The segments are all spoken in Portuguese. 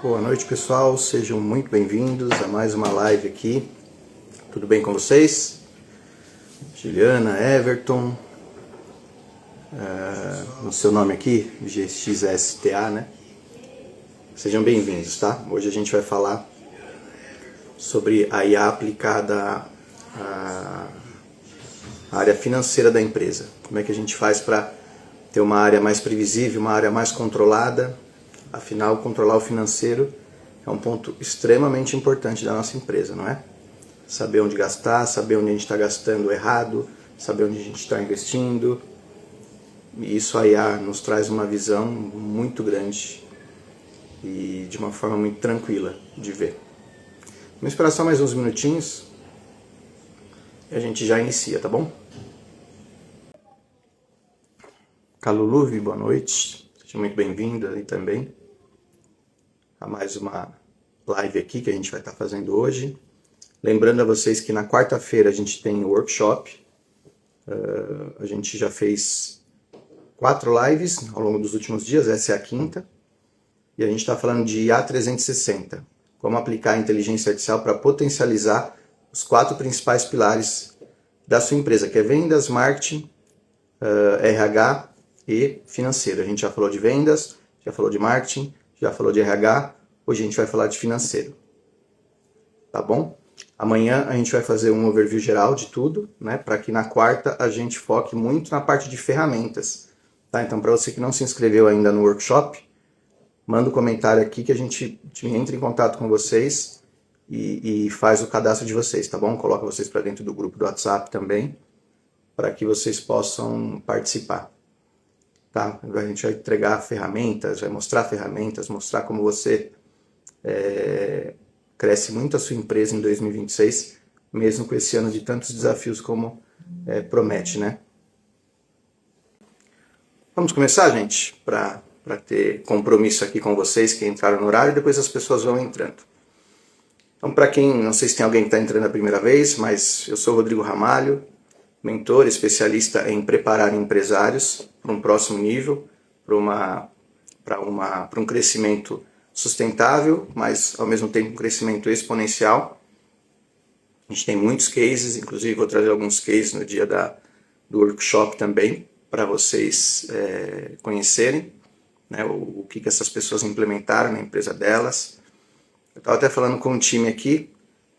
Boa noite, pessoal, sejam muito bem-vindos a mais uma live aqui. Tudo bem com vocês? Juliana, Everton, o seu nome aqui, GXSTA, né? Sejam bem-vindos, tá? Hoje a gente vai falar sobre a IA aplicada à área financeira da empresa. Como é que a gente faz para ter uma área mais previsível, uma área mais controlada. Afinal, controlar o financeiro é um ponto extremamente importante da nossa empresa, não é? Saber onde gastar, saber onde a gente está gastando errado, saber onde a gente está investindo. E isso a IA nos traz uma visão muito grande e de uma forma muito tranquila de ver. Vamos esperar só mais uns minutinhos e a gente já inicia, tá bom? Caluluvi, boa noite. Seja muito bem-vindo aí também a mais uma live aqui que a gente vai estar fazendo hoje. Lembrando a vocês que na quarta-feira a gente tem o workshop. A gente já fez 4 lives ao longo dos últimos dias, essa é a quinta. E a gente está falando de IA 360. Como aplicar a inteligência artificial para potencializar os 4 principais pilares da sua empresa, que é vendas, marketing, RH e financeiro. A gente já falou de vendas, já falou de marketing, já falou de RH, hoje a gente vai falar de financeiro. Tá bom? Amanhã a gente vai fazer um overview geral de tudo, né? Para que na quarta a gente foque muito na parte de ferramentas. Tá? Então, para você que não se inscreveu ainda no workshop, manda um comentário aqui que a gente entra em contato com vocês e faz o cadastro de vocês, tá bom? Coloca vocês para dentro do grupo do WhatsApp também, para que vocês possam participar. Tá? A gente vai entregar ferramentas, vai mostrar ferramentas, mostrar como você cresce muito a sua empresa em 2026, mesmo com esse ano de tantos desafios como promete, né? Vamos começar, gente, para ter compromisso aqui com vocês que entraram no horário e depois as pessoas vão entrando. Então, para quem, não sei se tem alguém que está entrando a primeira vez, mas eu sou o Rodrigo Ramalho, mentor, especialista em preparar empresários para um próximo nível, para um crescimento sustentável, mas ao mesmo tempo um crescimento exponencial. A gente tem muitos cases, inclusive vou trazer alguns cases no dia do workshop também, para vocês conhecerem, né, o que essas pessoas implementaram na empresa delas. Eu estava até falando com um time aqui,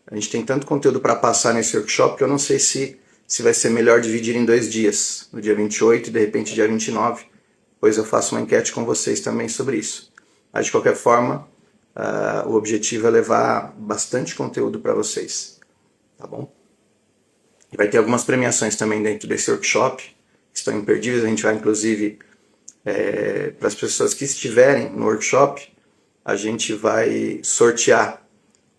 a gente tem tanto conteúdo para passar nesse workshop que eu não sei se vai ser melhor dividir em 2 dias, no dia 28 e de repente dia 29, pois eu faço uma enquete com vocês também sobre isso. Mas de qualquer forma, o objetivo é levar bastante conteúdo para vocês, tá bom? E vai ter algumas premiações também dentro desse workshop, que estão imperdíveis. A gente vai inclusive, para as pessoas que estiverem no workshop, a gente vai sortear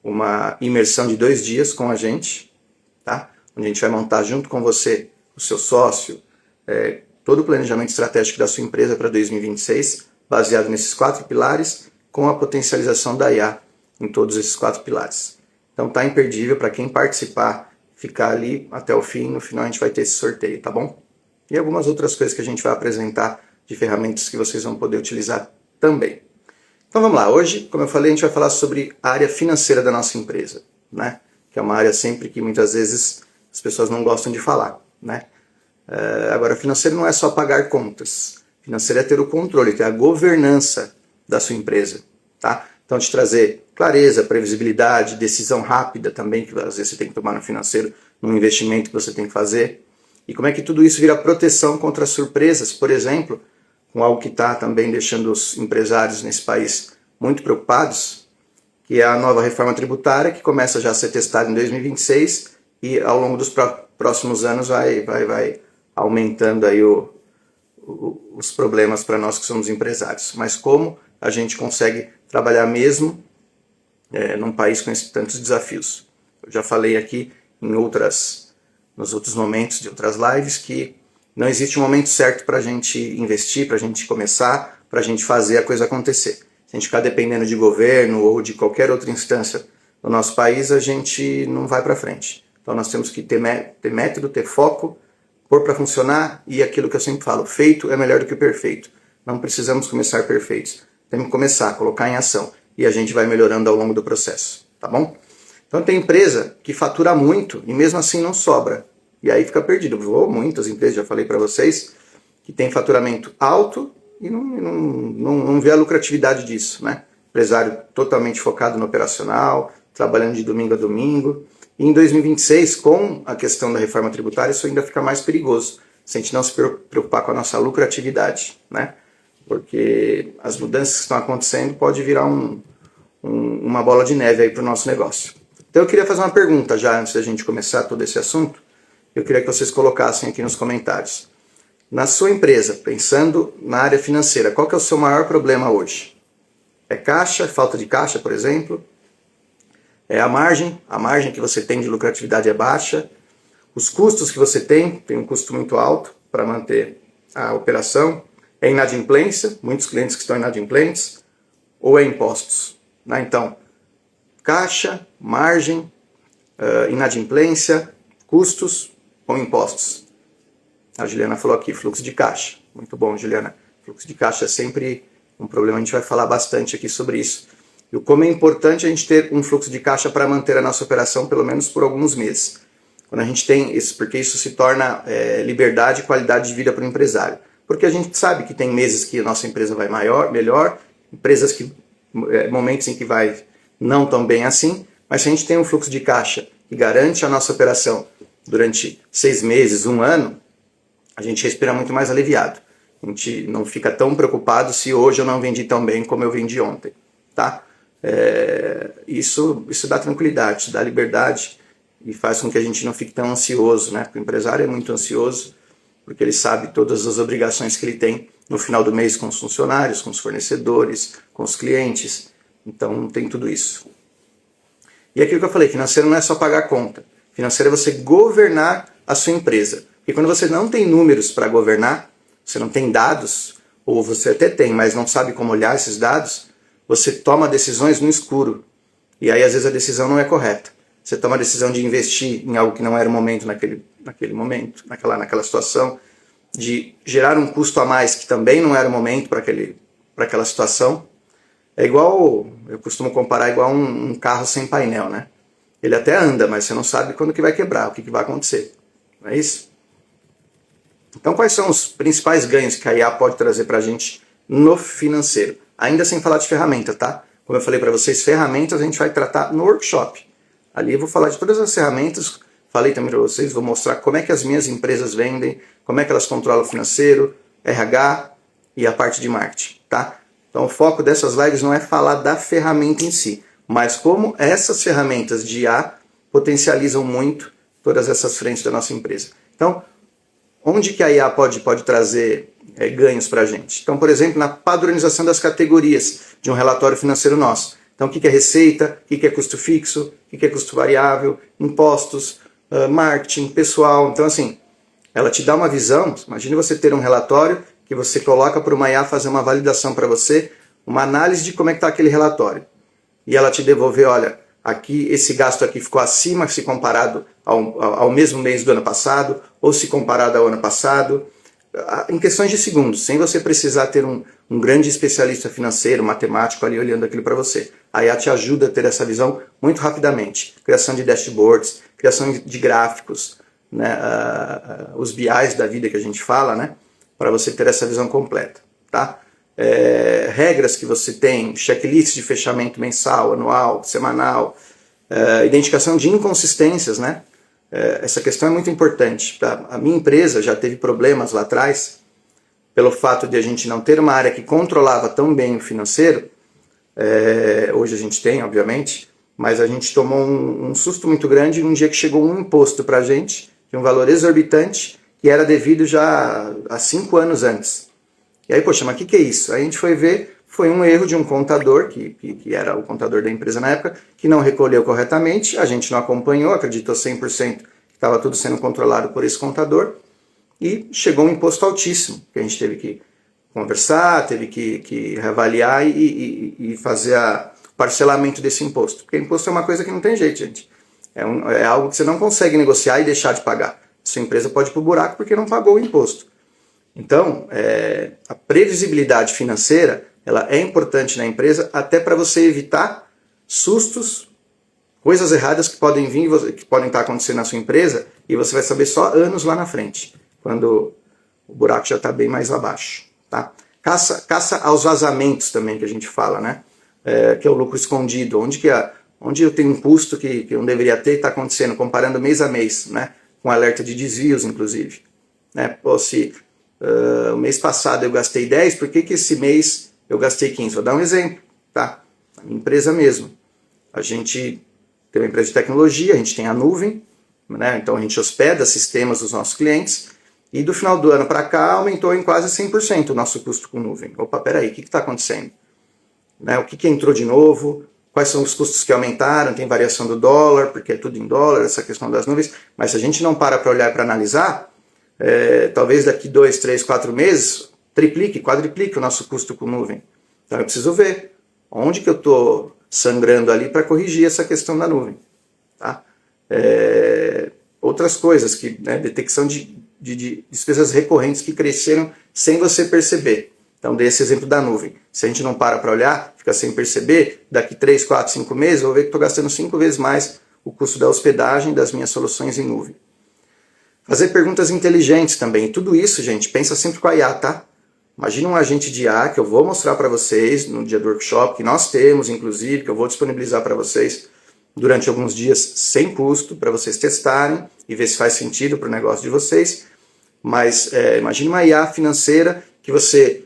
uma imersão de 2 dias com a gente, tá? Onde a gente vai montar junto com você, o seu sócio, todo o planejamento estratégico da sua empresa para 2026, baseado nesses 4 pilares, com a potencialização da IA em todos esses 4 pilares. Então tá imperdível para quem participar, ficar ali até o fim. No final a gente vai ter esse sorteio, tá bom? E algumas outras coisas que a gente vai apresentar de ferramentas que vocês vão poder utilizar também. Então vamos lá, hoje, como eu falei, a gente vai falar sobre a área financeira da nossa empresa, né? Que é uma área sempre que muitas vezes as pessoas não gostam de falar, né? Agora, financeiro não é só pagar contas. Financeiro é ter o controle, ter a governança da sua empresa, tá? Então, te trazer clareza, previsibilidade, decisão rápida também, que às vezes você tem que tomar no financeiro, num investimento que você tem que fazer. E como é que tudo isso vira proteção contra surpresas, por exemplo, com algo que está também deixando os empresários nesse país muito preocupados, que é a nova reforma tributária, que começa já a ser testada em 2026 e ao longo dos próximos anos vai aumentando aí os problemas para nós que somos empresários. Mas como a gente consegue trabalhar mesmo num país com tantos desafios? Eu já falei aqui nos outros momentos de outras lives que não existe um momento certo para a gente investir, para a gente começar, para a gente fazer a coisa acontecer. Se a gente ficar dependendo de governo ou de qualquer outra instância do nosso país, a gente não vai para frente. Então nós temos que ter método, ter foco, pôr para funcionar, e aquilo que eu sempre falo, feito é melhor do que perfeito. Não precisamos começar perfeitos. Temos que começar, colocar em ação. e a gente vai melhorando ao longo do processo, tá bom? Então tem empresa que fatura muito e mesmo assim não sobra, e aí fica perdido. Muitas empresas, já falei para vocês, que tem faturamento alto e não vê a lucratividade disso, né? Empresário totalmente focado no operacional, trabalhando de domingo a domingo. E em 2026, com a questão da reforma tributária, isso ainda fica mais perigoso, se a gente não se preocupar com a nossa lucratividade, né? Porque as mudanças que estão acontecendo pode virar uma bola de neve aí para o nosso negócio. Então eu queria fazer uma pergunta já antes da gente começar todo esse assunto. Eu queria que vocês colocassem aqui nos comentários. Na sua empresa, pensando na área financeira, qual que é o seu maior problema hoje? É caixa, falta de caixa, por exemplo? É a margem que você tem de lucratividade é baixa? Os custos que você tem um custo muito alto para manter a operação? É inadimplência, muitos clientes que estão inadimplentes? Ou é impostos? Né? Então, caixa, margem, inadimplência, custos ou impostos? A Juliana falou aqui, fluxo de caixa. Muito bom, Juliana. Fluxo de caixa é sempre um problema, a gente vai falar bastante aqui sobre isso. E como é importante a gente ter um fluxo de caixa para manter a nossa operação pelo menos por alguns meses. Quando a gente tem isso, porque isso se torna liberdade e qualidade de vida para o empresário. Porque a gente sabe que tem meses que a nossa empresa vai melhor, empresas que momentos em que vai não tão bem assim, mas se a gente tem um fluxo de caixa que garante a nossa operação durante 6 meses, 1 ano, a gente respira muito mais aliviado. A gente não fica tão preocupado se hoje eu não vendi tão bem como eu vendi ontem, tá? Isso dá tranquilidade, isso dá liberdade e faz com que a gente não fique tão ansioso, né? Porque o empresário é muito ansioso, porque ele sabe todas as obrigações que ele tem no final do mês com os funcionários, com os fornecedores, com os clientes. Então tem tudo isso. E aquilo que eu falei, financeiro não é só pagar a conta. Financeiro é você governar a sua empresa. Porque quando você não tem números para governar, você não tem dados, ou você até tem, mas não sabe como olhar esses dados, você toma decisões no escuro. E aí às vezes a decisão não é correta. Você toma a decisão de investir em algo que não era o momento naquele momento, naquela situação, de gerar um custo a mais que também não era o momento para aquela situação. É igual, eu costumo comparar igual um carro sem painel, né? Ele até anda, mas você não sabe quando que vai quebrar, o que vai acontecer. Não é isso? Então quais são os principais ganhos que a IA pode trazer para a gente no financeiro? Ainda sem falar de ferramenta, tá? Como eu falei para vocês, ferramentas a gente vai tratar no workshop. Ali eu vou falar de todas as ferramentas, falei também para vocês, vou mostrar como é que as minhas empresas vendem, como é que elas controlam o financeiro, RH e a parte de marketing, tá? Então o foco dessas lives não é falar da ferramenta em si, mas como essas ferramentas de IA potencializam muito todas essas frentes da nossa empresa. Então, onde que a IA pode trazer ganhos para a gente? Então, por exemplo, na padronização das categorias de um relatório financeiro nosso. Então, o que é receita, o que é custo fixo, o que é custo variável, impostos, marketing, pessoal. Então, assim, ela te dá uma visão. Imagine você ter um relatório que você coloca para uma IA fazer uma validação para você, uma análise de como é que está aquele relatório. E ela te devolver, olha, aqui esse gasto aqui ficou acima se comparado ao mesmo mês do ano passado, ou se comparado ao ano passado, em questões de segundos, sem você precisar ter um grande especialista financeiro, matemático ali olhando aquilo para você. A IA te ajuda a ter essa visão muito rapidamente. Criação de dashboards, criação de gráficos, né, os BIs da vida que a gente fala, né, para você ter essa visão completa. Tá? Regras que você tem, checklist de fechamento mensal, anual, semanal, identificação de inconsistências, né? Essa questão é muito importante. A minha empresa já teve problemas lá atrás pelo fato de a gente não ter uma área que controlava tão bem o financeiro. Hoje a gente tem, obviamente, mas a gente tomou um susto muito grande num dia que chegou um imposto para a gente, de um valor exorbitante, que era devido já há 5 anos antes. E aí, poxa, mas o que é isso? Aí a gente foi ver, foi um erro de um contador, que era o contador da empresa na época, que não recolheu corretamente, a gente não acompanhou, acreditou 100% que estava tudo sendo controlado por esse contador, e chegou um imposto altíssimo, que a gente teve que conversar, teve que reavaliar e fazer o parcelamento desse imposto. Porque imposto é uma coisa que não tem jeito, gente. É algo que você não consegue negociar e deixar de pagar. Sua empresa pode ir para o buraco porque não pagou o imposto. Então, a previsibilidade financeira ela é importante na empresa até para você evitar sustos, coisas erradas que podem vir, que podem estar acontecendo na sua empresa, e você vai saber só anos lá na frente, quando o buraco já está bem mais abaixo. Tá? Caça aos vazamentos também, que a gente fala, né? Que é o lucro escondido, onde eu tenho um custo que eu não deveria ter, está acontecendo, comparando mês a mês, né? Com alerta de desvios, inclusive. Né? Pô, se o mês passado eu gastei 10, por que esse mês eu gastei 15? Vou dar um exemplo, tá? A minha empresa mesmo. A gente tem uma empresa de tecnologia, a gente tem a nuvem, né? Então a gente hospeda sistemas dos nossos clientes, e do final do ano para cá aumentou em quase 100% o nosso custo com nuvem. Opa, peraí, o que está acontecendo? Né? O que entrou de novo? Quais são os custos que aumentaram? Tem variação do dólar, porque é tudo em dólar, essa questão das nuvens. Mas se a gente não para olhar e para analisar, talvez daqui 2, 3, 4 meses, triplique, quadriplique o nosso custo com nuvem. Então eu preciso ver onde que eu estou sangrando ali para corrigir essa questão da nuvem. Tá? Outras coisas, né, detecção de despesas recorrentes que cresceram sem você perceber. Então, dei esse exemplo da nuvem. Se a gente não para olhar, fica sem perceber, daqui 3, 4, 5 meses, eu vou ver que estou gastando 5 vezes mais o custo da hospedagem das minhas soluções em nuvem. Fazer perguntas inteligentes também. E tudo isso, gente, pensa sempre com a IA, tá? Imagina um agente de IA que eu vou mostrar para vocês no dia do workshop, que nós temos, inclusive, que eu vou disponibilizar para vocês durante alguns dias sem custo, para vocês testarem e ver se faz sentido para o negócio de vocês. Mas imagine uma IA financeira que você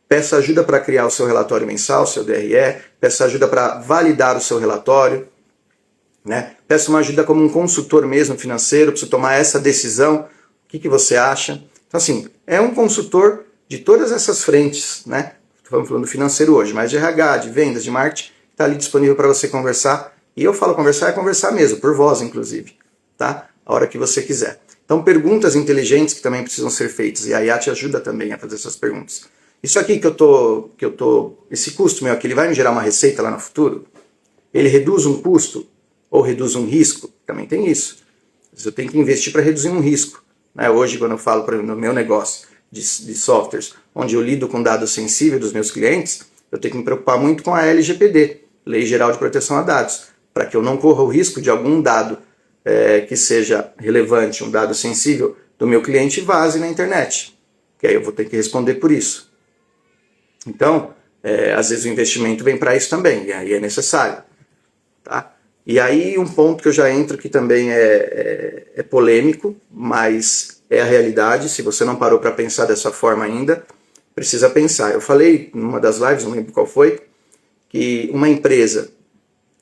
peça ajuda para criar o seu relatório mensal, seu DRE, peça ajuda para validar o seu relatório, né? Peça uma ajuda como um consultor mesmo financeiro, para você tomar essa decisão, o que você acha. Então assim, é um consultor de todas essas frentes, né? Estamos falando financeiro hoje, mas de RH, de vendas, de marketing, está ali disponível para você conversar. E eu falo conversar, é conversar mesmo, por voz inclusive, tá? A hora que você quiser. Então perguntas inteligentes que também precisam ser feitas, e a IA te ajuda também a fazer essas perguntas. Isso aqui esse custo meu aqui, ele vai me gerar uma receita lá no futuro? Ele reduz um custo ou reduz um risco? Também tem isso. Eu tenho que investir para reduzir um risco. Né? Hoje, quando eu falo no meu negócio de softwares, onde eu lido com dados sensíveis dos meus clientes, eu tenho que me preocupar muito com a LGPD, Lei Geral de Proteção a Dados, para que eu não corra o risco de algum dado que seja relevante, um dado sensível do meu cliente vaze na internet. Que aí eu vou ter que responder por isso. Então, às vezes o investimento vem para isso também, e aí é necessário. Tá? E aí um ponto que eu já entro que também é polêmico, mas é a realidade. Se você não parou para pensar dessa forma ainda, precisa pensar. Eu falei numa das lives, não lembro qual foi, que uma empresa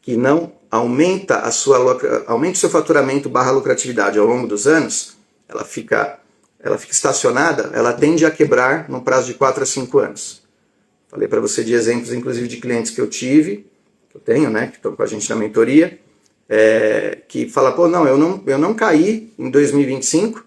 que não aumenta o seu faturamento / lucratividade ao longo dos anos, ela fica estacionada, ela tende a quebrar no prazo de 4 a 5 anos. Falei para você de exemplos, inclusive, de clientes que eu tive, que eu tenho, né, que estão com a gente na mentoria, que fala, pô, não, eu não caí em 2025,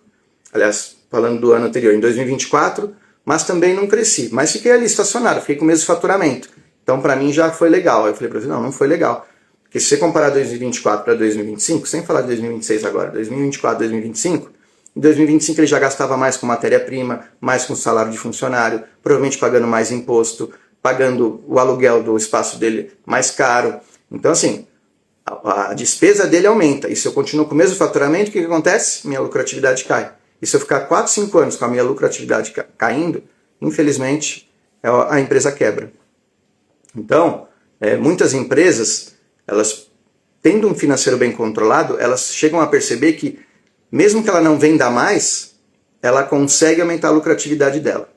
aliás, falando do ano anterior, em 2024, mas também não cresci. Mas fiquei ali estacionado, fiquei com o mesmo faturamento. Então, para mim, já foi legal. Eu falei para você, não foi legal. Porque se você comparar 2024 para 2025, sem falar de 2026 agora, 2024, 2025, em 2025 ele já gastava mais com matéria-prima, mais com salário de funcionário, provavelmente pagando mais imposto, pagando o aluguel do espaço dele mais caro. Então, assim, a despesa dele aumenta. E se eu continuo com o mesmo faturamento, o que acontece? Minha lucratividade cai. E se eu ficar 4, 5 anos com a minha lucratividade caindo, infelizmente, a empresa quebra. Então, muitas empresas, elas tendo um financeiro bem controlado, elas chegam a perceber que mesmo que ela não venda mais, ela consegue aumentar a lucratividade dela.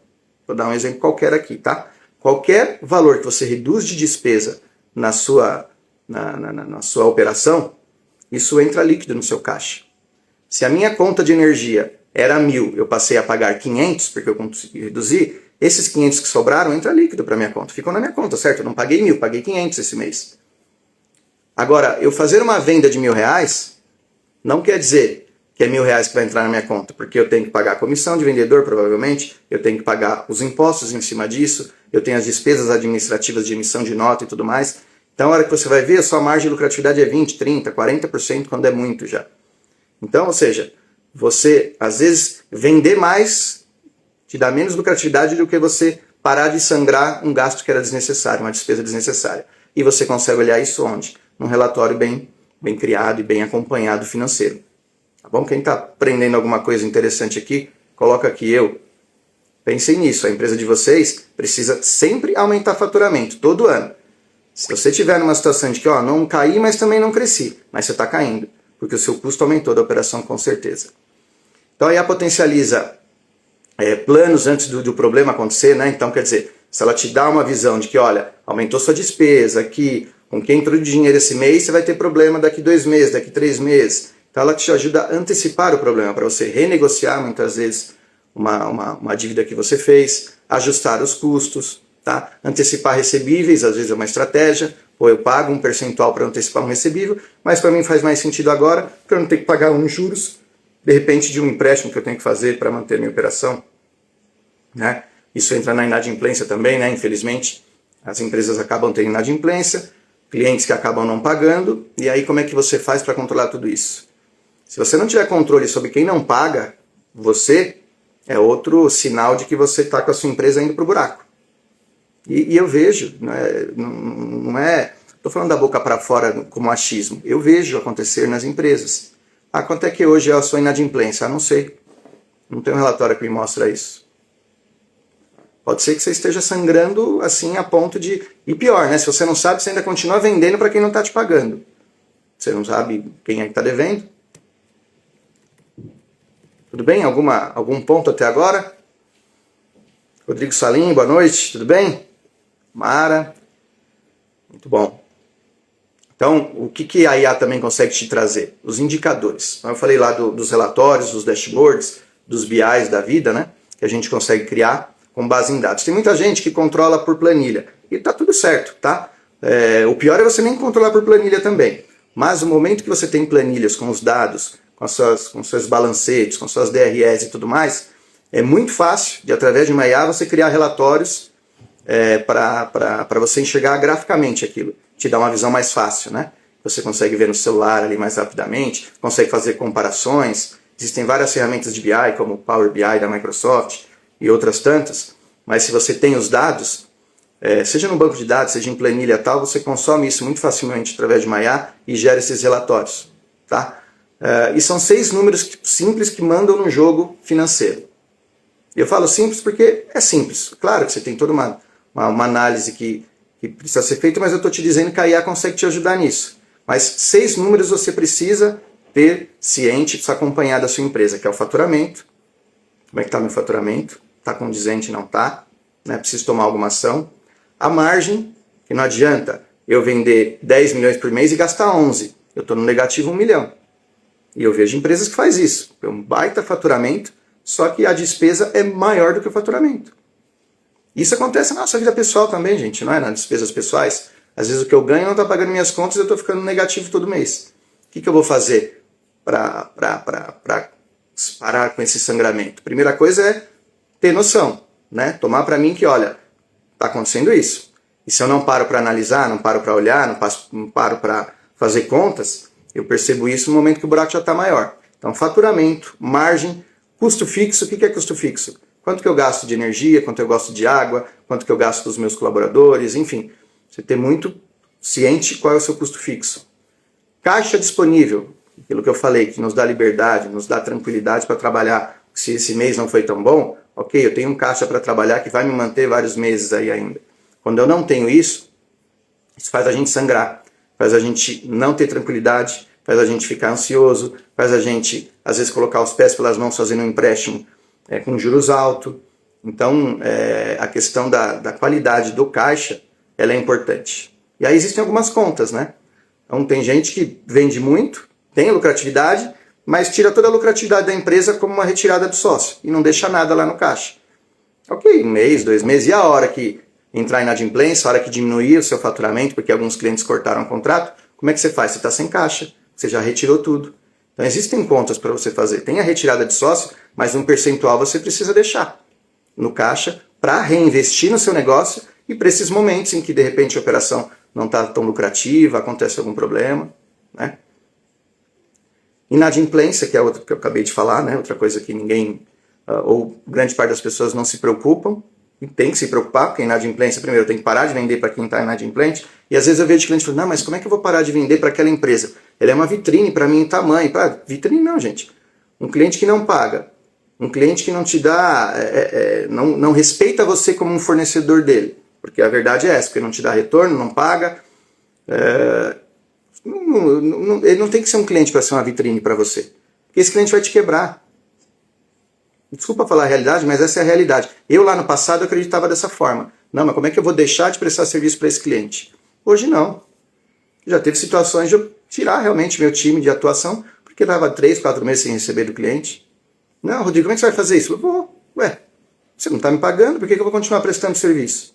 Vou dar um exemplo qualquer aqui, tá? Qualquer valor que você reduz de despesa na sua operação, isso entra líquido no seu caixa. Se a minha conta de energia era 1.000, eu passei a pagar 500 porque eu consegui reduzir, esses 500 que sobraram entra líquido para minha conta. Ficam na minha conta, certo? Eu não paguei 1.000, paguei 500 esse mês. Agora, eu fazer uma venda de R$1.000 não quer dizer que é R$1.000 que vai entrar na minha conta, porque eu tenho que pagar a comissão de vendedor, provavelmente, eu tenho que pagar os impostos em cima disso, eu tenho as despesas administrativas de emissão de nota e tudo mais. Então, a hora que você vai ver, a sua margem de lucratividade é 20%, 30%, 40%, quando é muito já. Então, ou seja, você, às vezes, vender mais te dá menos lucratividade do que você parar de sangrar um gasto que era desnecessário, uma despesa desnecessária. E você consegue olhar isso onde? Num relatório bem criado e bem acompanhado financeiro. Tá bom? Quem está aprendendo alguma coisa interessante aqui, coloca aqui eu. Pensem nisso, a empresa de vocês precisa sempre aumentar faturamento, todo ano. Se você estiver numa situação de que não caí, mas também não cresci, mas você está caindo, porque o seu custo aumentou da operação com certeza. Então a IA potencializa planos antes do problema acontecer, né? Então quer dizer, se ela te dá uma visão de que, olha, aumentou sua despesa aqui, com quem entrou de dinheiro esse mês, você vai ter problema daqui 2 meses, daqui 3 meses. Então ela te ajuda a antecipar o problema, para você renegociar muitas vezes uma dívida que você fez, ajustar os custos, tá? Antecipar recebíveis, às vezes é uma estratégia, ou eu pago um percentual para antecipar um recebível, mas para mim faz mais sentido agora, para eu não ter que pagar uns juros, de repente, de um empréstimo que eu tenho que fazer para manter minha operação. Né? Isso entra na inadimplência também, né? Infelizmente, as empresas acabam tendo inadimplência, clientes que acabam não pagando, e aí como é que você faz para controlar tudo isso? Se você não tiver controle sobre quem não paga, você é outro sinal de que você está com a sua empresa indo para o buraco. E eu vejo, não é, estou falando da boca para fora como achismo, eu vejo acontecer nas empresas. Quanto é que hoje é a sua inadimplência? Não sei, não tem um relatório que me mostra isso. Pode ser que você esteja sangrando assim a ponto de... E pior, né? Se você não sabe, você ainda continua vendendo para quem não está te pagando. Você não sabe quem é que está devendo. Tudo bem? Algum ponto até agora? Rodrigo Salim, boa noite, tudo bem? Mara, muito bom. Então, o que a IA também consegue te trazer? Os indicadores. Então, eu falei lá dos relatórios, dos dashboards, dos BIs da vida, né? Que a gente consegue criar com base em dados. Tem muita gente que controla por planilha. E tá tudo certo, tá? O pior é você nem controlar por planilha também. Mas o momento que você tem planilhas com os dados, com seus balancetes, com suas DRS e tudo mais, é muito fácil de, através de uma IA, você criar relatórios para você enxergar graficamente aquilo. Te dá uma visão mais fácil, né? Você consegue ver no celular ali mais rapidamente, consegue fazer comparações. Existem várias ferramentas de BI, como o Power BI da Microsoft e outras tantas, mas se você tem os dados, seja no banco de dados, seja em planilha tal, você consome isso muito facilmente através de uma IA e gera esses relatórios, tá? E são 6 números simples que mandam no jogo financeiro. Eu falo simples porque é simples. Claro que você tem toda uma análise que precisa ser feita, mas eu estou te dizendo que a IA consegue te ajudar nisso. Mas 6 números você precisa ter ciente, precisa acompanhar da sua empresa, que é o faturamento. Como é que está meu faturamento? Está condizente, não está? Né? Preciso tomar alguma ação. A margem, que não adianta eu vender 10 milhões por mês e gastar 11. Eu estou no negativo 1 milhão. E eu vejo empresas que fazem isso. É um baita faturamento, só que a despesa é maior do que o faturamento. Isso acontece na nossa vida pessoal também, gente, não é? Nas despesas pessoais. Às vezes o que eu ganho não está pagando minhas contas e eu estou ficando negativo todo mês. O que eu vou fazer para parar com esse sangramento? Primeira coisa é ter noção, né? Tomar para mim que, olha, está acontecendo isso. E se eu não paro para analisar, não paro para olhar, não paro para fazer contas, eu percebo isso no momento que o buraco já está maior. Então, faturamento, margem, custo fixo. O que é custo fixo? Quanto que eu gasto de energia, quanto eu gasto de água, quanto que eu gasto dos meus colaboradores, enfim. Você ter muito ciente qual é o seu custo fixo. Caixa disponível, aquilo que eu falei, que nos dá liberdade, nos dá tranquilidade para trabalhar. Se esse mês não foi tão bom, ok, eu tenho um caixa para trabalhar que vai me manter vários meses aí ainda. Quando eu não tenho isso faz a gente sangrar, faz a gente não ter tranquilidade, faz a gente ficar ansioso, faz a gente, às vezes, colocar os pés pelas mãos fazendo um empréstimo com juros altos. Então, a questão da qualidade do caixa, ela é importante. E aí existem algumas contas, né? Então, tem gente que vende muito, tem lucratividade, mas tira toda a lucratividade da empresa como uma retirada do sócio e não deixa nada lá no caixa. Ok, 1 mês, 2 meses, e a hora que entrar em inadimplência, a hora que diminuir o seu faturamento, porque alguns clientes cortaram o contrato, como é que você faz? Você está sem caixa, você já retirou tudo. Então existem contas para você fazer. Tem a retirada de sócio, mas um percentual você precisa deixar no caixa para reinvestir no seu negócio e para esses momentos em que de repente a operação não está tão lucrativa, acontece algum problema, né? Inadimplência, que é outra que eu acabei de falar, né? Outra coisa que ninguém, ou grande parte das pessoas não se preocupam. tem que se preocupar, porque a inadimplência, primeiro, tem que parar de vender para quem está inadimplente, e às vezes eu vejo cliente falando, não, mas como é que eu vou parar de vender para aquela empresa? Ela é uma vitrine para mim em tamanho. Vitrine não, gente. Um cliente que não paga, um cliente que não te dá, não respeita você como um fornecedor dele, porque a verdade é essa, porque não te dá retorno, não paga, ele não tem que ser um cliente para ser uma vitrine para você, porque esse cliente vai te quebrar. Desculpa falar a realidade, mas essa é a realidade. Eu lá no passado eu acreditava dessa forma. Não, mas como é que eu vou deixar de prestar serviço para esse cliente? Hoje não. Já teve situações de eu tirar realmente meu time de atuação, porque estava 3, 4 meses sem receber do cliente. Não, Rodrigo, como é que você vai fazer isso? Eu vou. Você não está me pagando, por que eu vou continuar prestando serviço?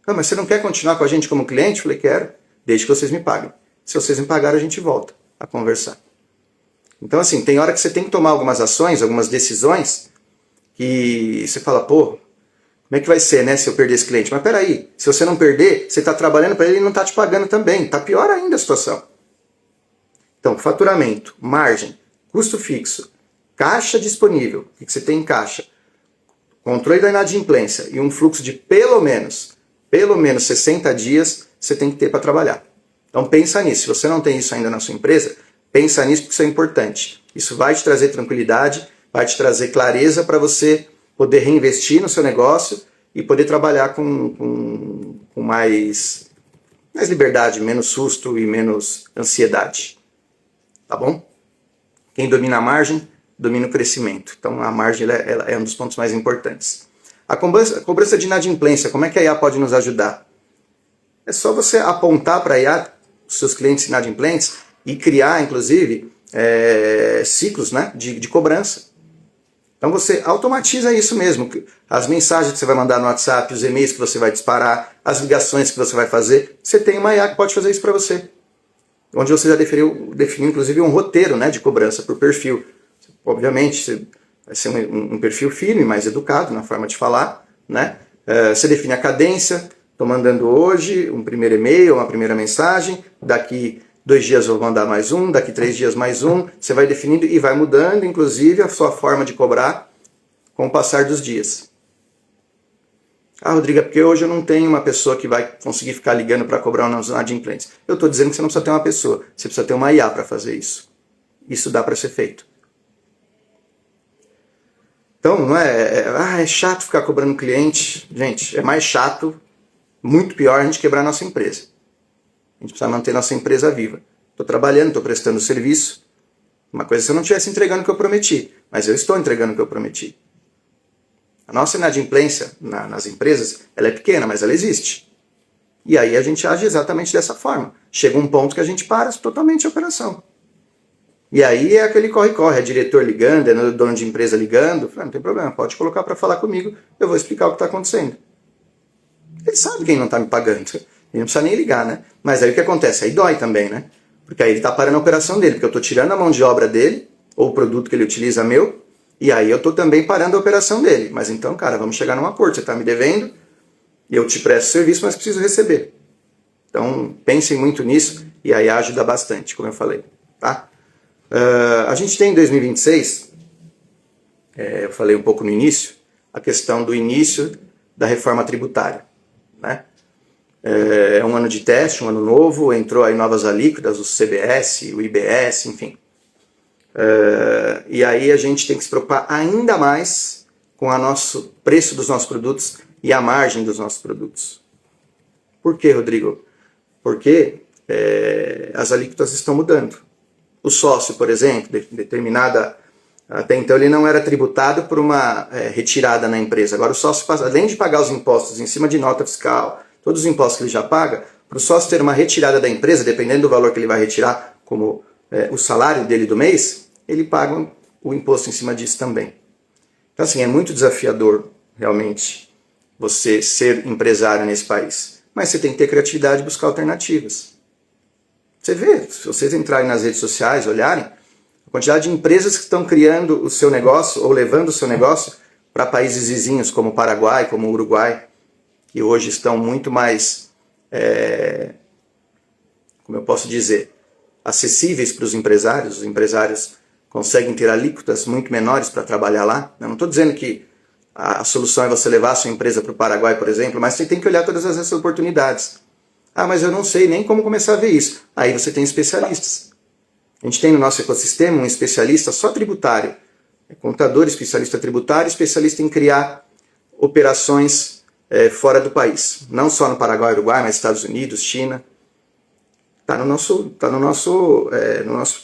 Não, mas você não quer continuar com a gente como cliente? Eu falei, quero, desde que vocês me paguem. Se vocês me pagarem, a gente volta a conversar. Então, assim, tem hora que você tem que tomar algumas ações, algumas decisões, que você fala, pô, como é que vai ser, né, se eu perder esse cliente? Mas peraí, se você não perder, você está trabalhando para ele e não está te pagando também. Está pior ainda a situação. Então, faturamento, margem, custo fixo, caixa disponível, o que você tem em caixa, controle da inadimplência e um fluxo de pelo menos 60 dias você tem que ter para trabalhar. Então pensa nisso. Se você não tem isso ainda na sua empresa, pensa nisso porque isso é importante. Isso vai te trazer tranquilidade, vai te trazer clareza para você poder reinvestir no seu negócio e poder trabalhar com mais liberdade, menos susto e menos ansiedade. Tá bom? Quem domina a margem, domina o crescimento. Então a margem ela é um dos pontos mais importantes. A cobrança de inadimplência, como é que a IA pode nos ajudar? É só você apontar para a IA os seus clientes inadimplentes e criar, inclusive, ciclos, né, de cobrança. Então você automatiza isso mesmo. As mensagens que você vai mandar no WhatsApp, os e-mails que você vai disparar, as ligações que você vai fazer, você tem uma IA que pode fazer isso para você. Onde você já definiu inclusive um roteiro, né, de cobrança por perfil. Obviamente, vai ser um perfil firme, mais educado na forma de falar, né? Você define a cadência, estou mandando hoje um primeiro e-mail, uma primeira mensagem, daqui 2 dias eu vou mandar mais um, daqui 3 dias mais um, você vai definindo e vai mudando, inclusive, a sua forma de cobrar com o passar dos dias. Ah, Rodrigo, é porque hoje eu não tenho uma pessoa que vai conseguir ficar ligando para cobrar uns inadimplentes. Eu estou dizendo que você não precisa ter uma pessoa, você precisa ter uma IA para fazer isso. Isso dá para ser feito. Então, não é chato ficar cobrando cliente. Gente, é mais chato, muito pior a gente quebrar a nossa empresa. A gente precisa manter nossa empresa viva. Estou trabalhando, estou prestando serviço. Uma coisa é se eu não estivesse entregando o que eu prometi, mas eu estou entregando o que eu prometi. A nossa inadimplência nas empresas, ela é pequena, mas ela existe. E aí a gente age exatamente dessa forma. Chega um ponto que a gente para totalmente a operação. E aí é aquele corre-corre, é diretor ligando, é dono de empresa ligando. Não tem problema, pode colocar para falar comigo, eu vou explicar o que está acontecendo. Ele sabe quem não está me pagando, ele não precisa nem ligar, né? Mas aí o que acontece? Aí dói também, né? Porque aí ele está parando a operação dele, porque eu estou tirando a mão de obra dele, ou o produto que ele utiliza meu, e aí eu estou também parando a operação dele. Mas então, cara, vamos chegar num acordo, você está me devendo, eu te presto serviço, mas preciso receber. Então, pensem muito nisso, e aí ajuda bastante, como eu falei, tá? A gente tem em 2026, eu falei um pouco no início, a questão do início da reforma tributária, né? É um ano de teste, um ano novo, entrou aí novas alíquotas, o CBS, o IBS, enfim. E aí a gente tem que se preocupar ainda mais com o nosso preço dos nossos produtos e a margem dos nossos produtos. Por quê, Rodrigo? Porque as alíquotas estão mudando. O sócio, por exemplo, até então ele não era tributado por uma retirada na empresa. Agora o sócio, além de pagar os impostos em cima de nota fiscal, todos os impostos que ele já paga, para o sócio ter uma retirada da empresa, dependendo do valor que ele vai retirar, como o salário dele do mês, ele paga o imposto em cima disso também. Então assim, é muito desafiador realmente você ser empresário nesse país. Mas você tem que ter criatividade e buscar alternativas. Você vê, se vocês entrarem nas redes sociais, olharem, a quantidade de empresas que estão criando o seu negócio ou levando o seu negócio para países vizinhos como o Paraguai, como o Uruguai, que hoje estão muito mais, como eu posso dizer, acessíveis para os empresários conseguem ter alíquotas muito menores para trabalhar lá. Eu não estou dizendo que a solução é você levar a sua empresa para o Paraguai, por exemplo, mas você tem que olhar todas essas oportunidades. Ah, mas eu não sei nem como começar a ver isso. Aí você tem especialistas. A gente tem no nosso ecossistema um especialista só tributário, contador, especialista tributário, especialista em criar operações fora do país. Não só no Paraguai, Uruguai, mas Estados Unidos, China. Está no nosso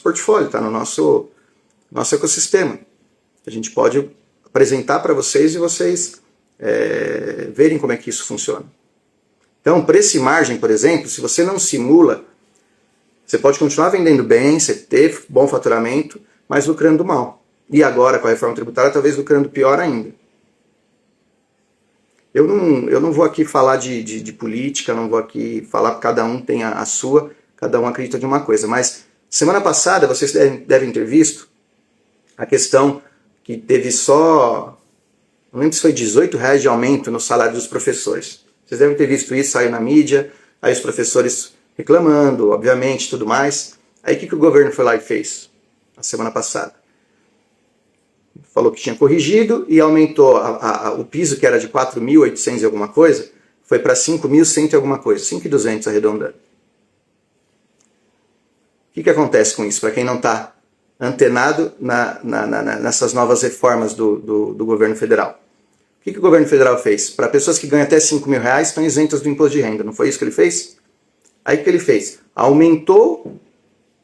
portfólio, está no nosso ecossistema. A gente pode apresentar para vocês e vocês verem como é que isso funciona. Então, preço e margem, por exemplo, se você não simula, você pode continuar vendendo bem, você ter bom faturamento, mas lucrando mal. E agora, com a reforma tributária, talvez lucrando pior ainda. Eu não vou aqui falar de política, não vou aqui falar que cada um tem a sua, cada um acredita de uma coisa. Mas semana passada vocês devem ter visto a questão que teve só, não lembro se foi R$18 de aumento no salário dos professores. Vocês devem ter visto isso, saiu na mídia, aí os professores reclamando, obviamente, tudo mais. Aí o que o governo foi lá e fez na semana passada? Falou que tinha corrigido e aumentou o piso, que era de 4.800 e alguma coisa, foi para 5.100 e alguma coisa, 5.200 arredondando. O que acontece com isso? Para quem não está antenado nessas novas reformas do governo federal. O que o governo federal fez? Para pessoas que ganham até R$5.000 estão isentas do imposto de renda, não foi isso que ele fez? Aí o que ele fez? Aumentou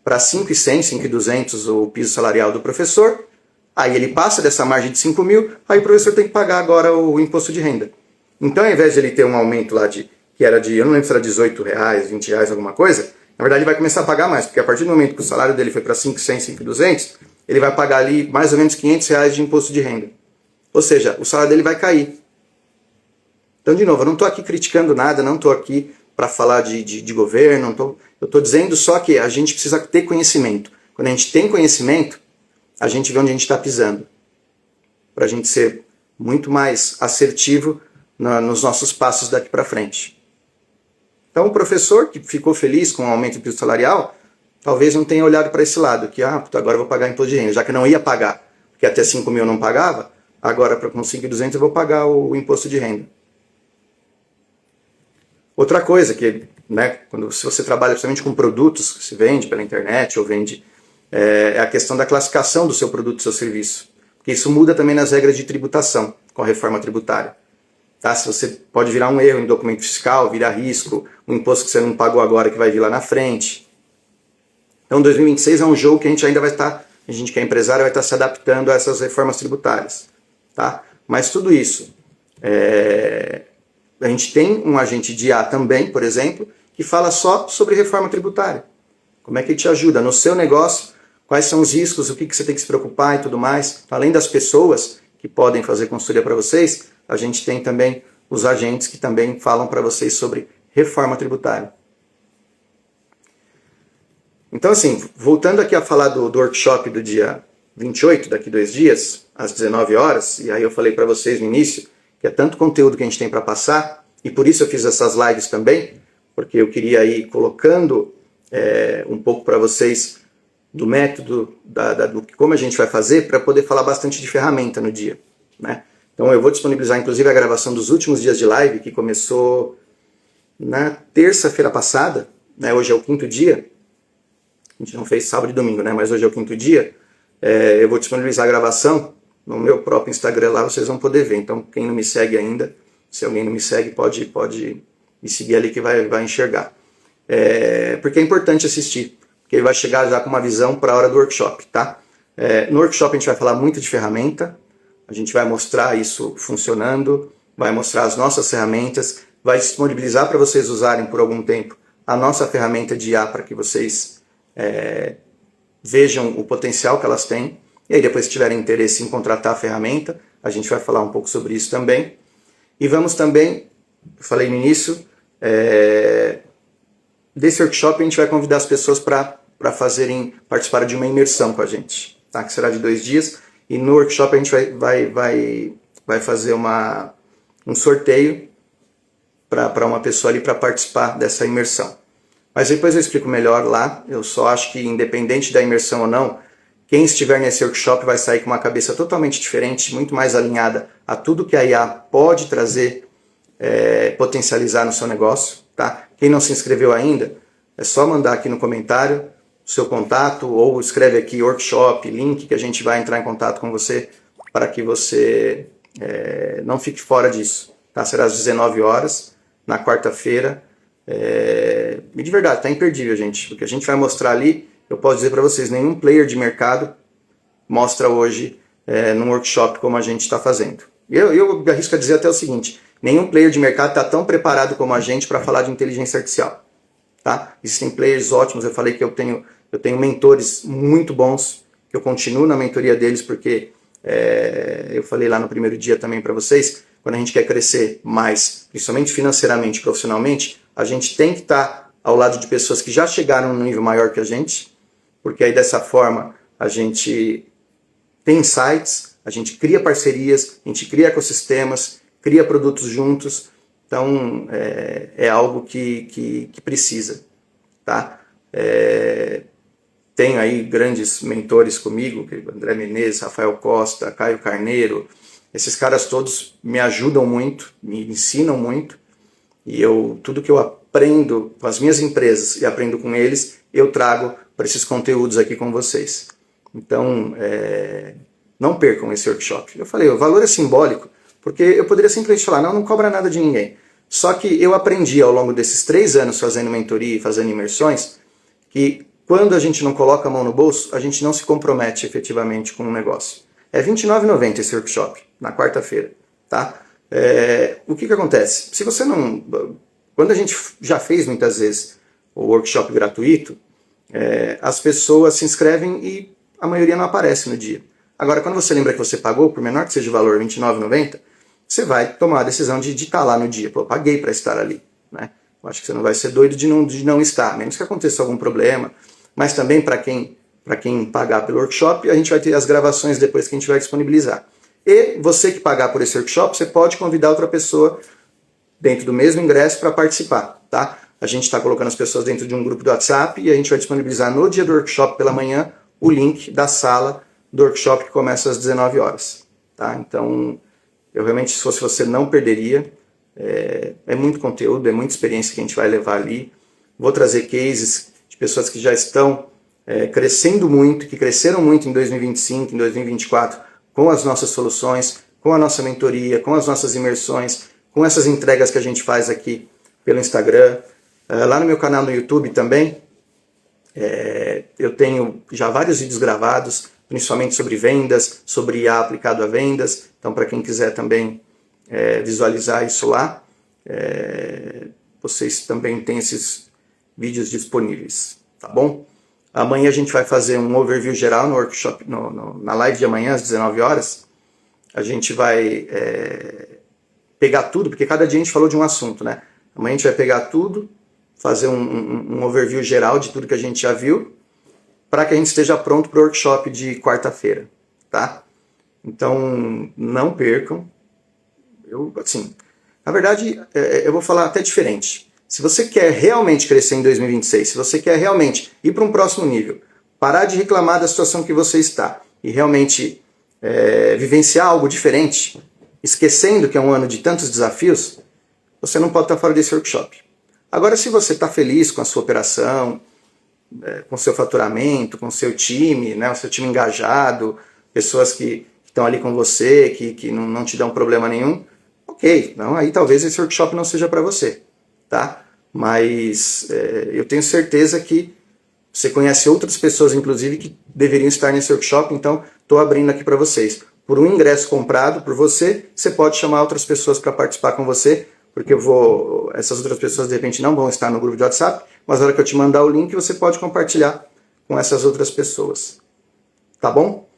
para 5.100, 5.200 o piso salarial do professor, aí ele passa dessa margem de 5.000, aí o professor tem que pagar agora o imposto de renda. Então, ao invés de ele ter um aumento lá que era de, eu não lembro se era R$18, R$20, alguma coisa, na verdade ele vai começar a pagar mais, porque a partir do momento que o salário dele foi para 5.100, 5.200, ele vai pagar ali mais ou menos R$500 de imposto de renda. Ou seja, o salário dele vai cair. Então, de novo, eu não estou aqui criticando nada, não estou aqui para falar de governo, eu estou dizendo só que a gente precisa ter conhecimento. Quando a gente tem conhecimento, a gente vê onde a gente está pisando. Para a gente ser muito mais assertivo nos nossos passos daqui para frente. Então, o professor que ficou feliz com o aumento do piso salarial, talvez não tenha olhado para esse lado, que agora eu vou pagar imposto de renda, já que não ia pagar, porque até 5.000 eu não pagava, agora com 5.200 eu vou pagar o imposto de renda. Outra coisa que, se você trabalha principalmente com produtos que se vende pela internet ou vende, é a questão da classificação do seu produto, do seu serviço. Porque isso muda também nas regras de tributação com a reforma tributária. Tá? Se você pode virar um erro em documento fiscal, virar risco, um imposto que você não pagou agora que vai vir lá na frente. Então 2026 é um jogo que a gente ainda vai estar, a gente que é empresário vai estar se adaptando a essas reformas tributárias. Tá? Mas tudo isso, a gente tem um agente de IA também, por exemplo, que fala só sobre reforma tributária. Como é que ele te ajuda no seu negócio, quais são os riscos, o que você tem que se preocupar e tudo mais. Além das pessoas que podem fazer consultoria para vocês, a gente tem também os agentes que também falam para vocês sobre reforma tributária. Então, assim, voltando aqui a falar do workshop do dia 28, daqui 2 dias, às 19 horas, e aí eu falei para vocês no início, que é tanto conteúdo que a gente tem para passar, e por isso eu fiz essas lives também, porque eu queria ir colocando um pouco para vocês do método, do como a gente vai fazer, para poder falar bastante de ferramenta no dia. Né? Então eu vou disponibilizar inclusive a gravação dos últimos dias de live, que começou na terça-feira passada, né? Hoje é o 5º dia, a gente não fez sábado e domingo, né? Mas hoje é o 5º dia, eu vou disponibilizar a gravação no meu próprio Instagram lá, vocês vão poder ver. Então quem não me segue ainda, se alguém não me segue, pode me seguir ali que vai enxergar. Porque é importante assistir, porque ele vai chegar já com uma visão para a hora do workshop, tá? No workshop a gente vai falar muito de ferramenta, a gente vai mostrar isso funcionando, vai mostrar as nossas ferramentas, vai disponibilizar para vocês usarem por algum tempo a nossa ferramenta de IA para que vocês vejam o potencial que elas têm. E aí depois se tiverem interesse em contratar a ferramenta, a gente vai falar um pouco sobre isso também. E vamos também, eu falei no início, desse workshop a gente vai convidar as pessoas para participar de uma imersão com a gente, tá? Que será de 2 dias. E no workshop a gente vai fazer um sorteio para uma pessoa ali para participar dessa imersão. Mas depois eu explico melhor lá. Eu só acho que independente da imersão ou não, Quem estiver nesse workshop vai sair com uma cabeça totalmente diferente, muito mais alinhada a tudo que a IA pode trazer, potencializar no seu negócio. Tá? Quem não se inscreveu ainda, é só mandar aqui no comentário o seu contato ou escreve aqui workshop, link, que a gente vai entrar em contato com você para que você não fique fora disso. Tá? Será às 19 horas, na quarta-feira. E de verdade, tá imperdível, gente. O que a gente vai mostrar ali, eu posso dizer para vocês, nenhum player de mercado mostra hoje num workshop como a gente está fazendo. Eu arrisco a dizer até o seguinte, nenhum player de mercado está tão preparado como a gente para falar de inteligência artificial. Tá? Existem players ótimos, eu falei que eu tenho mentores muito bons, que eu continuo na mentoria deles, porque eu falei lá no primeiro dia também para vocês, quando a gente quer crescer mais, principalmente financeiramente, profissionalmente, a gente tem que estar ao lado de pessoas que já chegaram num nível maior que a gente, porque aí dessa forma a gente tem insights, a gente cria parcerias, a gente cria ecossistemas, cria produtos juntos, então é algo que precisa. Tá? Tenho aí grandes mentores comigo, André Menezes, Rafael Costa, Caio Carneiro, esses caras todos me ajudam muito, me ensinam muito, e tudo que eu aprendo com as minhas empresas e aprendo com eles, eu trago para esses conteúdos aqui com vocês. Então, não percam esse workshop. Eu falei, o valor é simbólico, porque eu poderia simplesmente falar, não cobra nada de ninguém. Só que eu aprendi ao longo desses 3 anos fazendo mentoria e fazendo imersões, que quando a gente não coloca a mão no bolso, a gente não se compromete efetivamente com o negócio. É R$ 29,90 esse workshop, na quarta-feira. Tá? O que acontece? Se você não... Quando a gente já fez muitas vezes o workshop gratuito, as pessoas se inscrevem e a maioria não aparece no dia. Agora, quando você lembra que você pagou, por menor que seja o valor, R$ 29,90, você vai tomar a decisão de estar lá no dia. Pô, paguei para estar ali. Né? Eu acho que você não vai ser doido de não estar, a menos que aconteça algum problema. Mas também para quem pagar pelo workshop, a gente vai ter as gravações depois que a gente vai disponibilizar. E você que pagar por esse workshop, você pode convidar outra pessoa dentro do mesmo ingresso para participar. Tá? A gente está colocando as pessoas dentro de um grupo do WhatsApp e a gente vai disponibilizar no dia do workshop pela manhã o link da sala do workshop que começa às 19 horas. Tá? Então, eu realmente, se fosse você, não perderia. É muito conteúdo, é muita experiência que a gente vai levar ali. Vou trazer cases de pessoas que já estão crescendo muito, que cresceram muito em 2025, em 2024, com as nossas soluções, com a nossa mentoria, com as nossas imersões, com essas entregas que a gente faz aqui pelo Instagram. Lá no meu canal no YouTube também, eu tenho já vários vídeos gravados, principalmente sobre vendas, sobre IA aplicado a vendas. Então, para quem quiser também visualizar isso lá, vocês também têm esses vídeos disponíveis, tá bom? Amanhã a gente vai fazer um overview geral no workshop, na live de amanhã, às 19 horas. A gente vai pegar tudo, porque cada dia a gente falou de um assunto, né? Amanhã a gente vai pegar tudo, fazer um overview geral de tudo que a gente já viu, para que a gente esteja pronto para o workshop de quarta-feira, tá? Então, não percam. Na verdade, eu vou falar até diferente. Se você quer realmente crescer em 2026, se você quer realmente ir para um próximo nível, parar de reclamar da situação que você está e realmente vivenciar algo diferente, esquecendo que é um ano de tantos desafios, você não pode estar fora desse workshop. Agora, se você está feliz com a sua operação, com o seu faturamento, com o seu time, né, o seu time engajado, pessoas que estão ali com você, que não te dão problema nenhum, ok, não, aí talvez esse workshop não seja para você, tá? Mas eu tenho certeza que você conhece outras pessoas, inclusive, que deveriam estar nesse workshop, então estou abrindo aqui para vocês. Por um ingresso comprado por você, você pode chamar outras pessoas para participar com você, porque essas outras pessoas de repente não vão estar no grupo de WhatsApp, mas na hora que eu te mandar o link, você pode compartilhar com essas outras pessoas. Tá bom?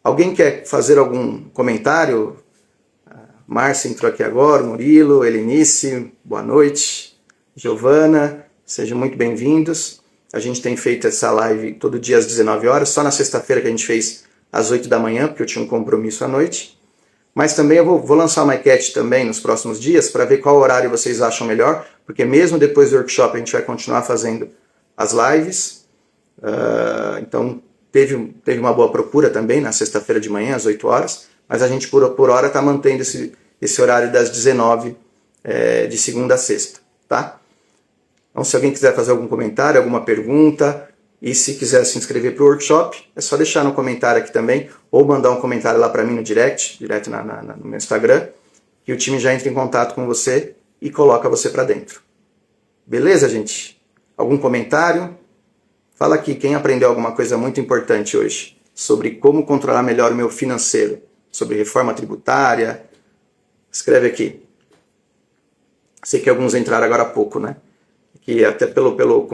Alguém quer fazer algum comentário? Márcia entrou aqui agora, Murilo, Helenice, boa noite. Giovana, sejam muito bem-vindos. A gente tem feito essa live todo dia às 19 horas, só na sexta-feira que a gente fez às 8 da manhã, porque eu tinha um compromisso à noite. Mas também eu vou lançar uma enquete também nos próximos dias para ver qual horário vocês acham melhor, porque mesmo depois do workshop a gente vai continuar fazendo as lives. Então teve uma boa procura também na sexta-feira de manhã, às 8 horas, mas a gente por hora está mantendo esse horário das 19 de segunda a sexta, tá? Então, se alguém quiser fazer algum comentário, alguma pergunta, e se quiser se inscrever para o workshop, é só deixar no comentário aqui também, ou mandar um comentário lá para mim no direto no meu Instagram, que o time já entra em contato com você e coloca você para dentro. Beleza, gente? Algum comentário? Fala aqui quem aprendeu alguma coisa muito importante hoje sobre como controlar melhor o meu financeiro, sobre reforma tributária. Escreve aqui. Sei que alguns entraram agora há pouco, né? Que até pelo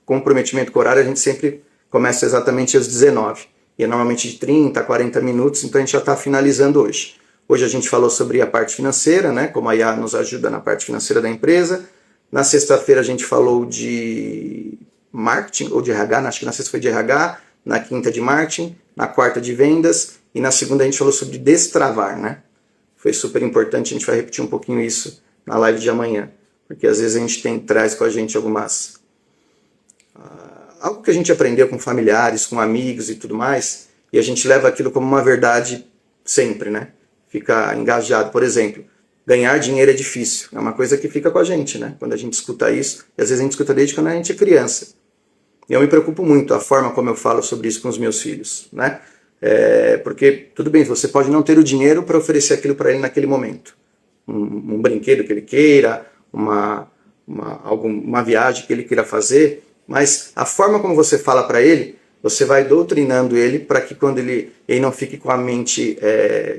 comprometimento com o horário a gente sempre começa exatamente às 19. E é normalmente de 30 a 40 minutos, então a gente já está finalizando hoje. Hoje a gente falou sobre a parte financeira, né? Como a IA nos ajuda na parte financeira da empresa. Na sexta-feira a gente falou de marketing ou de RH, acho que na sexta foi de RH, na quinta de marketing, na quarta de vendas e na segunda a gente falou sobre destravar, né? Foi super importante, a gente vai repetir um pouquinho isso na live de amanhã, porque às vezes a gente traz com a gente algo que a gente aprendeu com familiares, com amigos e tudo mais, e a gente leva aquilo como uma verdade sempre, né? Fica engajado. Por exemplo, ganhar dinheiro é difícil, é uma coisa que fica com a gente, né? Quando a gente escuta isso, e às vezes a gente escuta desde quando a gente é criança. E eu me preocupo muito a forma como eu falo sobre isso com os meus filhos, né? Porque, tudo bem, você pode não ter o dinheiro para oferecer aquilo para ele naquele momento. Um brinquedo que ele queira, uma viagem que ele queira fazer, mas a forma como você fala para ele, você vai doutrinando ele para que quando ele não fique com a mente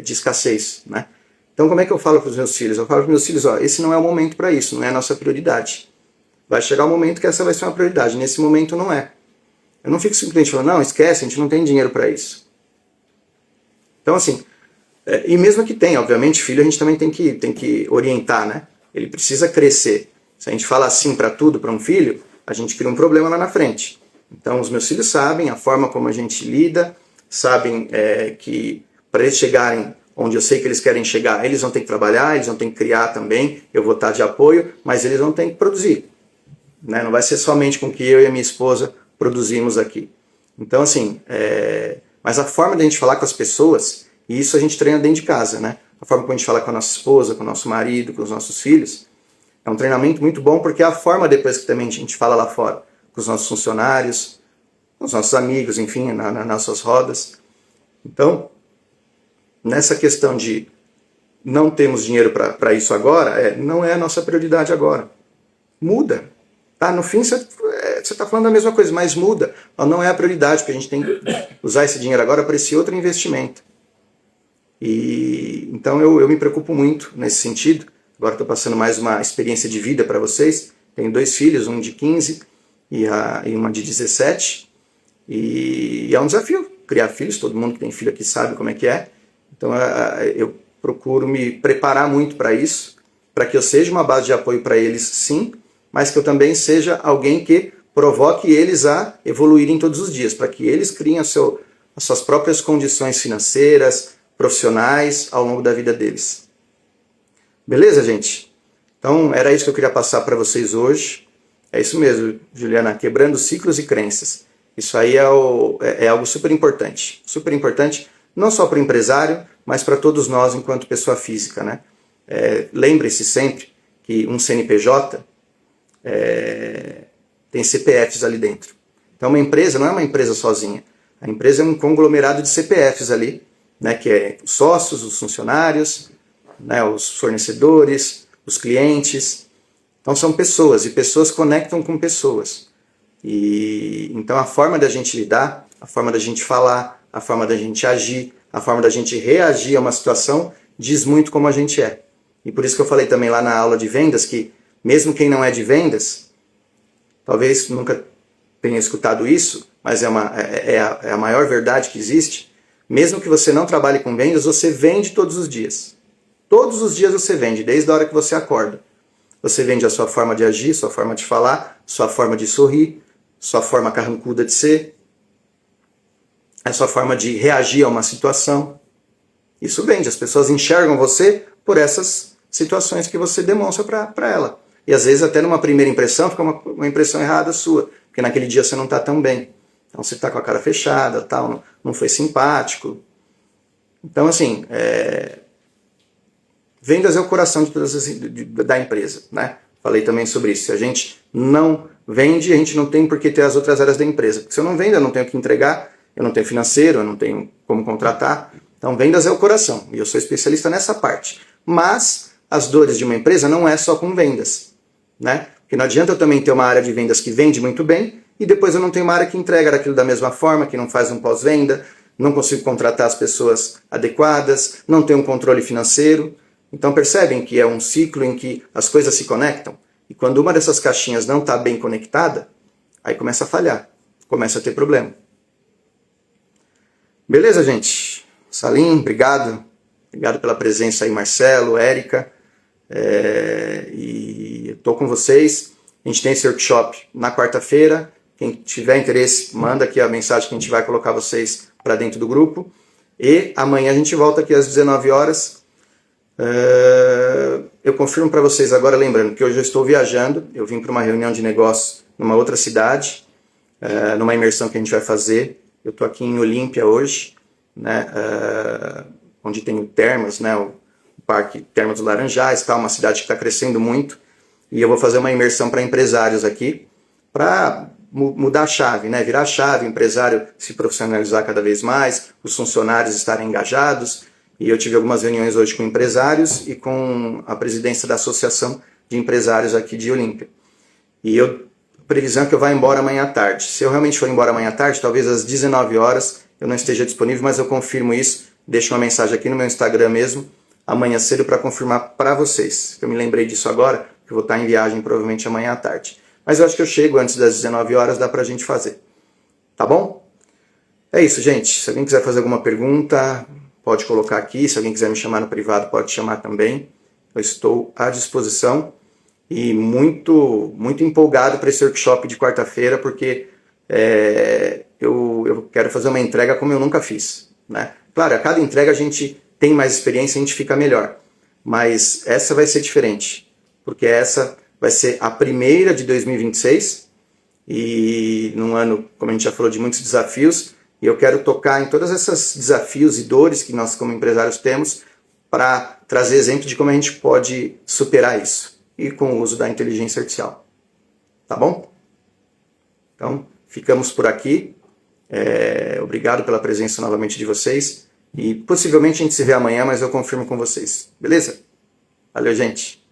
de escassez, né? Então, como é que eu falo para os meus filhos? Eu falo para os meus filhos, esse não é o momento para isso, não é a nossa prioridade. Vai chegar um momento que essa vai ser uma prioridade, nesse momento não é. Eu não fico simplesmente falando, não, esquece, a gente não tem dinheiro para isso. Então, assim, e mesmo que tenha, obviamente, filho a gente também tem que orientar, né? Ele precisa crescer. Se a gente fala assim para tudo, para um filho, a gente cria um problema lá na frente. Então, os meus filhos sabem a forma como a gente lida, sabem que para eles chegarem onde eu sei que eles querem chegar, eles vão ter que trabalhar, eles vão ter que criar também, eu vou estar de apoio, mas eles vão ter que produzir. Né? Não vai ser somente com o que eu e a minha esposa produzimos aqui. Então, assim, mas a forma de a gente falar com as pessoas, e isso a gente treina dentro de casa, né? A forma como a gente fala com a nossa esposa, com o nosso marido, com os nossos filhos, é um treinamento muito bom, porque é a forma depois que também a gente fala lá fora, com os nossos funcionários, com os nossos amigos, enfim, nas nossas rodas. Então, nessa questão de não temos dinheiro para isso agora, não é a nossa prioridade agora. Muda. Tá? No fim, você está falando a mesma coisa, mas muda. Não é a prioridade, porque a gente tem que usar esse dinheiro agora para esse outro investimento. E então eu me preocupo muito nesse sentido. Agora estou passando mais uma experiência de vida para vocês. Tenho 2 filhos, um de 15 e uma de 17. E é um desafio criar filhos, todo mundo que tem filho aqui sabe como é que é. Então eu procuro me preparar muito para isso, para que eu seja uma base de apoio para eles, sim, mas que eu também seja alguém que provoque eles a evoluírem todos os dias, para que eles criem as suas próprias condições financeiras, profissionais, ao longo da vida deles. Beleza, gente? Então, era isso que eu queria passar para vocês hoje. É isso mesmo, Juliana, quebrando ciclos e crenças. Isso aí é algo super importante, não só para o empresário, mas para todos nós enquanto pessoa física, né? Lembre-se sempre que um CNPJ tem CPFs ali dentro. Então uma empresa não é uma empresa sozinha. A empresa é um conglomerado de CPFs ali, né, que é os sócios, os funcionários, né, os fornecedores, os clientes. Então são pessoas, e pessoas conectam com pessoas. E então a forma da gente lidar, a forma da gente falar, a forma da gente agir, a forma da gente reagir a uma situação diz muito como a gente é. E por isso que eu falei também lá na aula de vendas que mesmo quem não é de vendas, talvez nunca tenha escutado isso, mas é a maior verdade que existe, mesmo que você não trabalhe com vendas, você vende todos os dias. Todos os dias você vende, desde a hora que você acorda. Você vende a sua forma de agir, sua forma de falar, sua forma de sorrir, sua forma carrancuda de ser, a sua forma de reagir a uma situação. Isso vende, as pessoas enxergam você por essas situações que você demonstra para ela. E às vezes até numa primeira impressão fica uma impressão errada sua, porque naquele dia você não está tão bem. Então você está com a cara fechada, tal, não foi simpático. Então, assim, vendas é o coração da empresa, né? Falei também sobre isso. Se a gente não vende, a gente não tem por que ter as outras áreas da empresa. Porque se eu não vendo, eu não tenho o que entregar, eu não tenho financeiro, eu não tenho como contratar. Então, vendas é o coração. E eu sou especialista nessa parte. Mas as dores de uma empresa não é só com vendas, né? Porque não adianta eu também ter uma área de vendas que vende muito bem e depois eu não tenho uma área que entrega aquilo da mesma forma, que não faz um pós-venda, não consigo contratar as pessoas adequadas, não tenho um controle financeiro. Então percebem que é um ciclo em que as coisas se conectam e quando uma dessas caixinhas não está bem conectada, aí começa a falhar, começa a ter problema. Beleza, gente? Salim, obrigado. Obrigado pela presença aí, Marcelo, Érica. E estou com vocês. A gente tem esse workshop na quarta-feira. Quem tiver interesse, manda aqui a mensagem que a gente vai colocar vocês para dentro do grupo. E amanhã a gente volta aqui às 19 horas. Eu confirmo para vocês agora, lembrando que hoje eu estou viajando. Eu vim para uma reunião de negócios numa outra cidade, numa imersão que a gente vai fazer. Eu estou aqui em Olímpia hoje, né, onde tem o Termas, né, o Parque Termas dos Laranjais, tá, uma cidade que está crescendo muito. E eu vou fazer uma imersão para empresários aqui, para mudar a chave, né? Virar a chave, o empresário se profissionalizar cada vez mais, os funcionários estarem engajados. E eu tive algumas reuniões hoje com empresários e com a presidência da Associação de Empresários aqui de Olímpia. E a previsão é que eu vá embora amanhã à tarde. Se eu realmente for embora amanhã à tarde, talvez às 19 horas eu não esteja disponível, mas eu confirmo isso. Deixo uma mensagem aqui no meu Instagram mesmo, amanhã cedo, para confirmar para vocês. Eu me lembrei disso agora, que eu vou estar em viagem provavelmente amanhã à tarde. Mas eu acho que eu chego antes das 19 horas, dá pra gente fazer. Tá bom? É isso, gente. Se alguém quiser fazer alguma pergunta, pode colocar aqui. Se alguém quiser me chamar no privado, pode chamar também. Eu estou à disposição e muito empolgado para esse workshop de quarta-feira, porque eu quero fazer uma entrega como eu nunca fiz, né? Claro, a cada entrega a gente tem mais experiência, a gente fica melhor. Mas essa vai ser diferente, porque essa vai ser a primeira de 2026 e num ano, como a gente já falou, de muitos desafios, e eu quero tocar em todos esses desafios e dores que nós como empresários temos para trazer exemplo de como a gente pode superar isso, e com o uso da inteligência artificial. Tá bom? Então, ficamos por aqui. Obrigado pela presença novamente de vocês, e possivelmente a gente se vê amanhã, mas eu confirmo com vocês. Beleza? Valeu, gente!